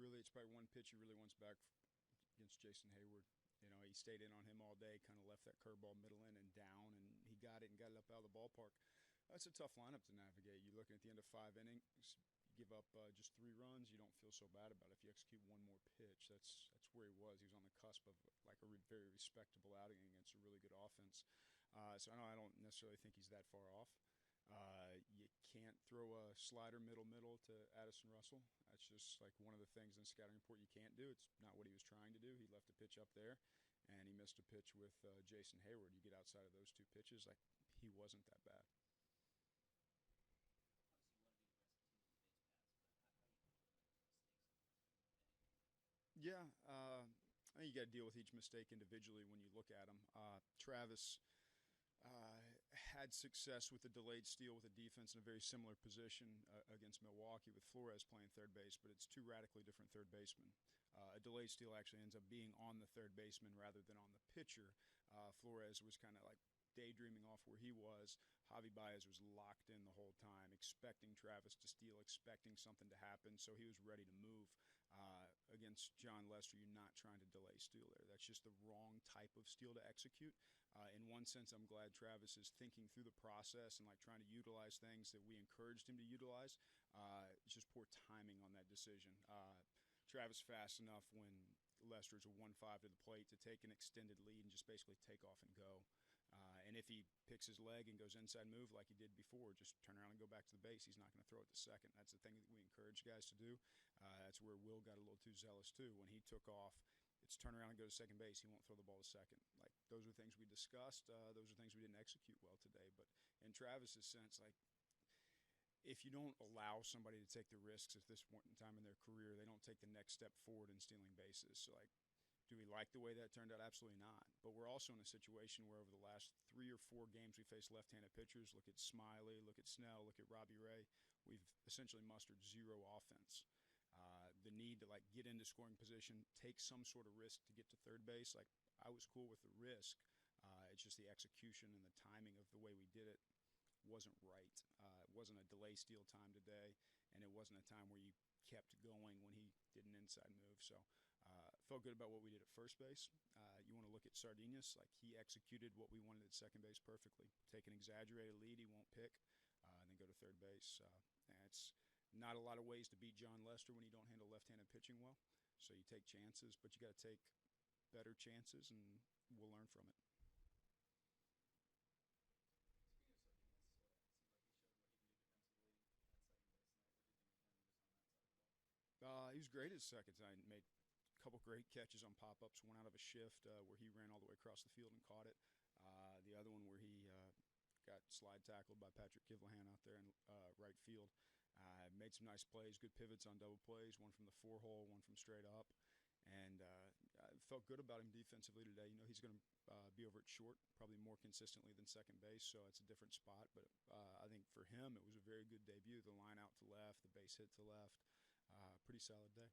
really, it's probably one pitch he really wants back against Jason Hayward. You know, he stayed in on him all day, kind of left that curveball middle in and down, and he got it and got it up out of the ballpark. That's a tough lineup to navigate. You're looking at the end of 5 innings, you give up just 3 runs, you don't feel so bad about it. If you execute one more pitch, that's where he was. He was on the cusp of like a very respectable outing against a really good offense. So I don't necessarily think he's that far off. You can't throw a slider middle to Addison Russell. That's just like one of the things in the scouting report you can't do. It's not what he was trying to do. He left a pitch up there, and he missed a pitch with Jason Hayward. You get outside of those 2 pitches, like he wasn't that bad. Obviously, you want to be aggressive teams with base paths, but how do you limit mistakes on the rest of the day? Yeah, I think you got to deal with each mistake individually when you look at them. Travis had success with the delayed steal with a defense in a very similar position against Milwaukee with Flores playing third base, but it's 2 radically different third basemen. A delayed steal actually ends up being on the third baseman rather than on the pitcher. Flores was kind of like daydreaming off where he was. Javi Baez was locked in the whole time, expecting Travis to steal, expecting something to happen, so he was ready to move. Against John Lester, you're not trying to delay steal there. That's just the wrong type of steal to execute. In one sense, I'm glad Travis is thinking through the process and like trying to utilize things that we encouraged him to utilize. It's just poor timing on that decision. Travis fast enough when Lester's a 1-5 to the plate to take an extended lead and just basically take off and go. And if he picks his leg and goes inside move like he did before, just turn around and go back to the base. He's not going to throw it to second. That's the thing that we encourage guys to do. That's where Will got a little too zealous too. When he took off, it's turn around and go to second base. He won't throw the ball to second. Like those are things we discussed. Those are things we didn't execute well today. But in Travis's sense, like if you don't allow somebody to take the risks at this point in time in their career, they don't take the next step forward in stealing bases. So, like, do we like the way that turned out? Absolutely not. But we're also in a situation where over the last 3 or 4 games we faced left-handed pitchers. Look at Smiley, look at Snell, look at Robbie Ray. We've essentially mustered 0 offense. The need to, like, get into scoring position, take some sort of risk to get to third base. Like, I was cool with the risk. It's just the execution and the timing of the way we did it wasn't right. It wasn't a delay steal time today, and it wasn't a time where you kept going when he did an inside move. So felt good about what we did at first base. You want to look at Sardinas, like he executed what we wanted at second base perfectly. Take an exaggerated lead he won't pick, and then go to third base. And it's not a lot of ways to beat John Lester when you don't handle left-handed pitching well. So you take chances, but you got to take better chances, and we'll learn from it. Speaking of Sardinas, it seems like he showed what he can do defensively at second base tonight. What do you think of him just on that side of the ball? He was great at second tonight. Made a couple great catches on pop-ups. One out of a shift where he ran all the way across the field and caught it. The other one where he got slide tackled by Patrick Kivlahan out there in right field. Made some nice plays, good pivots on double plays, one from the 4-hole, one from straight up. And I felt good about him defensively today. You know, he's going to be over at short probably more consistently than second base, so it's a different spot. But I think for him it was a very good debut. The line out to left, the base hit to left. Pretty solid day.